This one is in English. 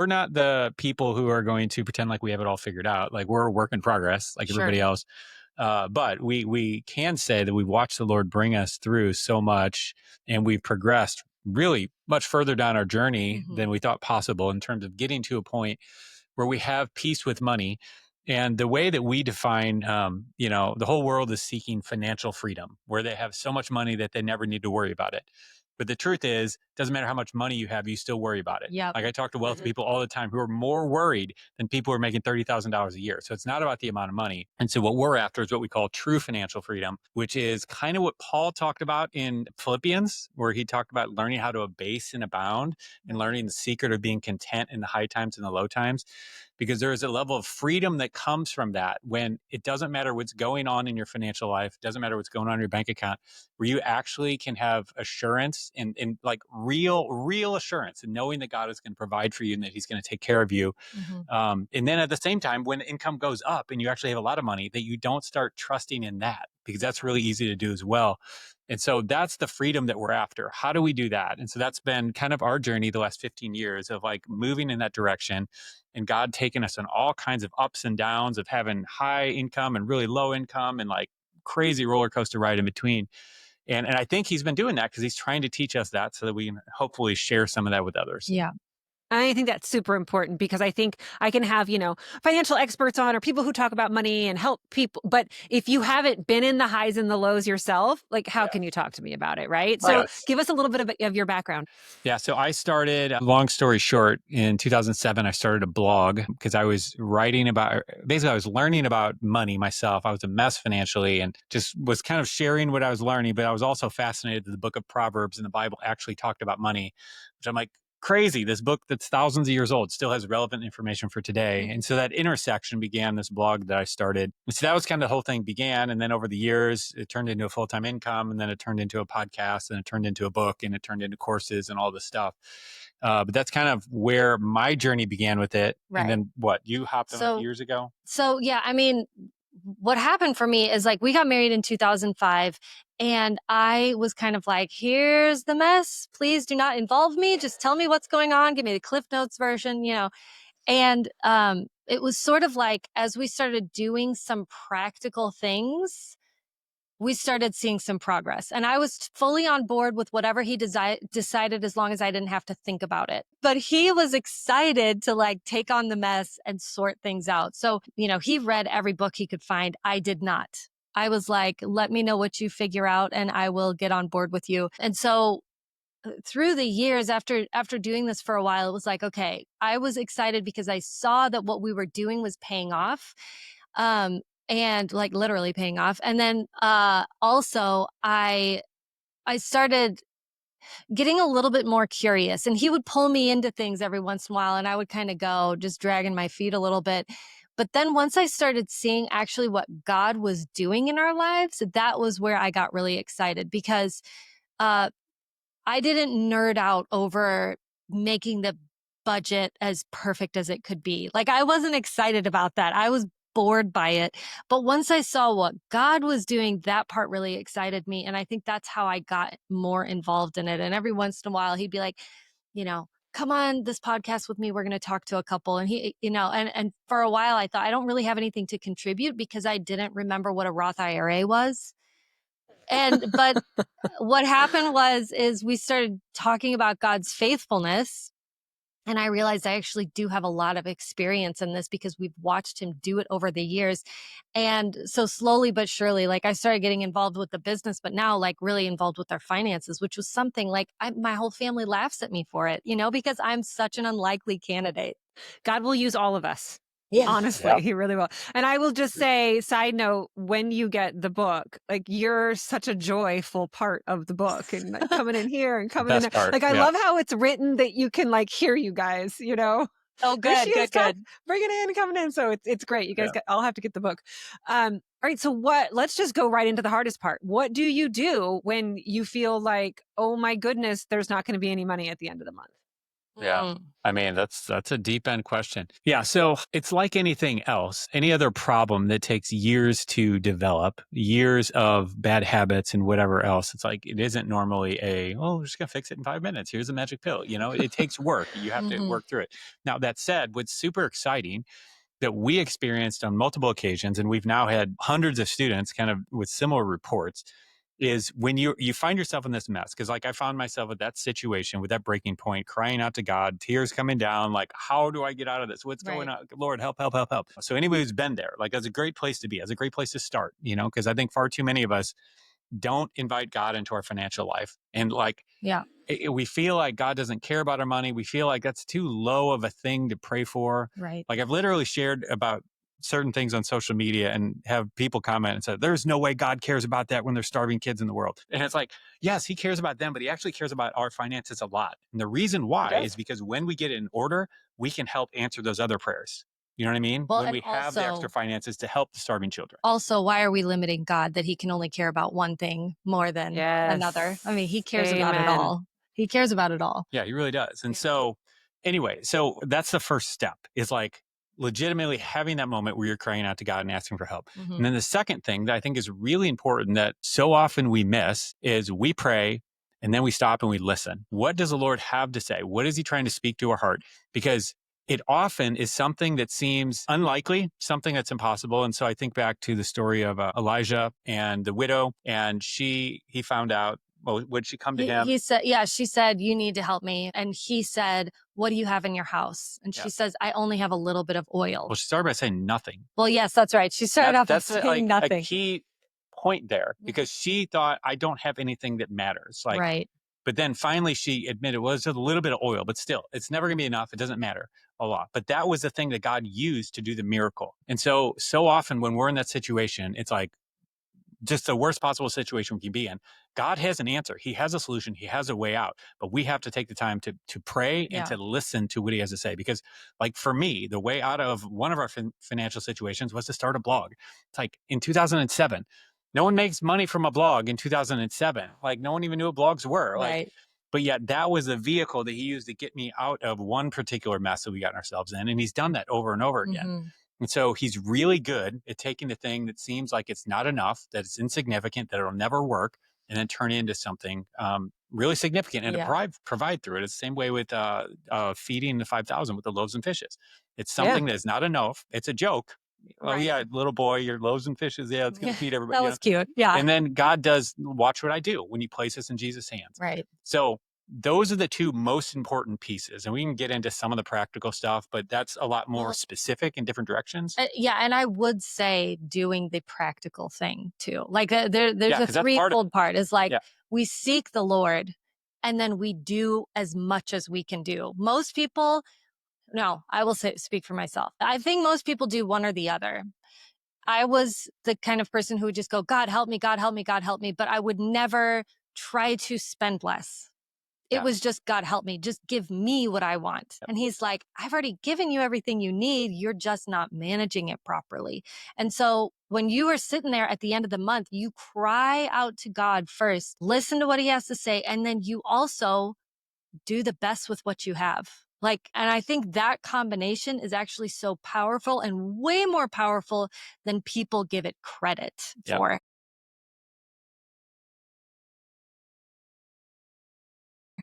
we're not the people who are going to pretend like we have it all figured out. Like we're a work in progress, like Sure. everybody else. But we can say that we've watched the Lord bring us through so much, and we've progressed really much further down our journey than we thought possible in terms of getting to a point where we have peace with money. And the way that we define, the whole world is seeking financial freedom, where they have so much money that they never need to worry about it. But the truth is, doesn't matter how much money you have, you still worry about it. Yep. Like I talk to wealthy people all the time who are more worried than people who are making $30,000 a year. So it's not about the amount of money. And so what we're after is what we call true financial freedom, which is kind of what Paul talked about in Philippians, where he talked about learning how to abase and abound and learning the secret of being content in the high times and the low times. Because there is a level of freedom that comes from that when it doesn't matter what's going on in your financial life, it doesn't matter what's going on in your bank account, where you actually can have assurance and like real assurance and knowing that God is going to provide for you and that he's going to take care of you. And then at the same time, when the income goes up and you actually have a lot of money, that you don't start trusting in that, because that's really easy to do as well. And so that's the freedom that we're after. How do we do that? And so that's been kind of our journey the last 15 years of like moving in that direction, and God taking us on all kinds of ups and downs of having high income and really low income and like crazy roller coaster ride in between. And I think he's been doing that because he's trying to teach us that so that we can hopefully share some of that with others. Yeah. I think that's super important, because I think I can have, financial experts on or people who talk about money and help people. But if you haven't been in the highs and the lows yourself, like how can you talk to me about it? Right. So give us a little bit of your background. Yeah. So I started, long story short, in 2007, I started a blog because I was writing about, basically I was learning about money myself. I was a mess financially and just was kind of sharing what I was learning, but I was also fascinated that the book of Proverbs and the Bible actually talked about money, which I'm like, crazy. This book that's thousands of years old still has relevant information for today. And so that intersection began this blog that I started. And so that was kind of the whole thing began. And then over the years, it turned into a full-time income, and then it turned into a podcast, and it turned into a book, and it turned into courses and all this stuff. But that's kind of where my journey began with it. Right. And then what, you hopped on years ago? So yeah, I mean, what happened for me is like we got married in 2005, and I was kind of like, here's the mess. Please do not involve me. Just tell me what's going on. Give me the Cliff Notes version, And it was sort of like as we started doing some practical things, we started seeing some progress. And I was fully on board with whatever he decided, as long as I didn't have to think about it. But he was excited to like take on the mess and sort things out. So, he read every book he could find. I did not. I was like, let me know what you figure out and I will get on board with you. And so through the years after doing this for a while, it was like, okay, I was excited because I saw that what we were doing was paying off. And like literally paying off. And then also I started getting a little bit more curious, and he would pull me into things every once in a while, and I would kind of go just dragging my feet a little bit. But then once I started seeing actually what God was doing in our lives, that was where I got really excited, because I didn't nerd out over making the budget as perfect as it could be. Like I wasn't excited about that. I was bored by it. But once I saw what God was doing, that part really excited me. And I think that's how I got more involved in it. And every once in a while, he'd be like, come on this podcast with me. We're going to talk to a couple. And he, and for a while I thought I don't really have anything to contribute because I didn't remember what a Roth IRA was. But what happened is we started talking about God's faithfulness. And I realized I actually do have a lot of experience in this because we've watched him do it over the years. And so slowly but surely, like I started getting involved with the business, but now like really involved with our finances, which was something like my whole family laughs at me for it, because I'm such an unlikely candidate. God will use all of us. Yeah. Honestly, he really will. And I will just say, side note, when you get the book, like you're such a joyful part of the book, and like, coming in here and coming in there. Part, I love how it's written that you can like hear you guys, Oh, good. Bring it in, coming in. So it's great. You guys I'll have to get the book. All right. So let's just go right into the hardest part. What do you do when you feel like, oh my goodness, there's not going to be any money at the end of the month? Yeah. Mm. I mean, that's a deep end question. Yeah. So it's like anything else, any other problem that takes years to develop, years of bad habits and whatever else. It's like, it isn't normally we're just going to fix it in 5 minutes. Here's a magic pill. It takes work. You have to Mhm. work through it. Now, that said, what's super exciting that we experienced on multiple occasions, and we've now had hundreds of students kind of with similar reports, is when you find yourself in this mess. Because like I found myself at that situation with that breaking point, crying out to God, tears coming down, like, how do I get out of this? What's going Right. on? Lord, help, help, help, help. So anybody who's been there, like, that's a great place to be. That's a great place to start, because I think far too many of us don't invite God into our financial life. And like, Yeah. we feel like God doesn't care about our money. We feel like that's too low of a thing to pray for. Right. Like, I've literally shared about certain things on social media and have people comment and say, there's no way God cares about that when there's starving kids in the world. And it's like, yes, he cares about them, but he actually cares about our finances a lot. And the reason why is because when we get it in order, we can help answer those other prayers. You know what I mean? Well, When and we have the extra finances to help the starving children. also, why are we limiting God that he can only care about one thing more than another? I mean, he cares about it Amen. all. He cares about it all. Yeah, he really does. And Yeah. so anyway, so that's the first step, is like legitimately having that moment where you're crying out to God and asking for help. Mhm. And then the second thing that I think is really important that so often we miss is we pray and then we stop and we listen. What does the Lord have to say? What is he trying to speak to our heart? Because it often is something that seems unlikely, something that's impossible. And so I think back to the story of Elijah and the widow, and he found out, well, would she come to him? He said, yeah, she said, you need to help me. And he said, what do you have in your house? And she says, I only have a little bit of oil. Well, she started by saying nothing. Well, yes, that's right. She started off by saying a nothing. key point there, because she thought, I don't have anything that matters. Like, Right. but then finally she admitted, well, it's just a little bit of oil, but still, it's never going to be enough. It doesn't matter a lot. But that was the thing that God used to do the miracle. And so often when we're in that situation, it's like just the worst possible situation we can be in. God has an answer. He has a solution. He has a way out. But we have to take the time to pray and to listen to what he has to say. Because, like, for me, the way out of one of our financial situations was to start a blog. It's like in 2007, no one makes money from a blog in 2007. Like, no one even knew what blogs were. Like, Right. but yet that was the vehicle that he used to get me out of one particular mess that we got ourselves in. And he's done that over and over again. Mhm. And so he's really good at taking the thing that seems like it's not enough, that it's insignificant, that it'll never work, and then turn it into something really significant and to provide through it. It's the same way with feeding the 5,000 with the loaves and fishes. It's something that's not enough. It's a joke. Oh, yeah, little boy, your loaves and fishes. Yeah, it's going to feed everybody. That was cute. Yeah. And then God does, watch what I do when you place this in Jesus' hands. Right. So those are the two most important pieces. And we can get into some of the practical stuff, but that's a lot more specific in different directions. Yeah. And I would say doing the practical thing too. Like there's a threefold part is like we seek the Lord and then we do as much as we can do. Most people, no, I will speak for myself. I think most people do one or the other. I was the kind of person who would just go, God, help me, God, help me, God, help me. But I would never try to spend less. It was just, God, help me. Just give me what I want. And he's like, I've already given you everything you need. You're just not managing it properly. And so when you are sitting there at the end of the month, you cry out to God first, listen to what he has to say. And then you also do the best with what you have. And I think that combination is actually so powerful and way more powerful than people give it credit for.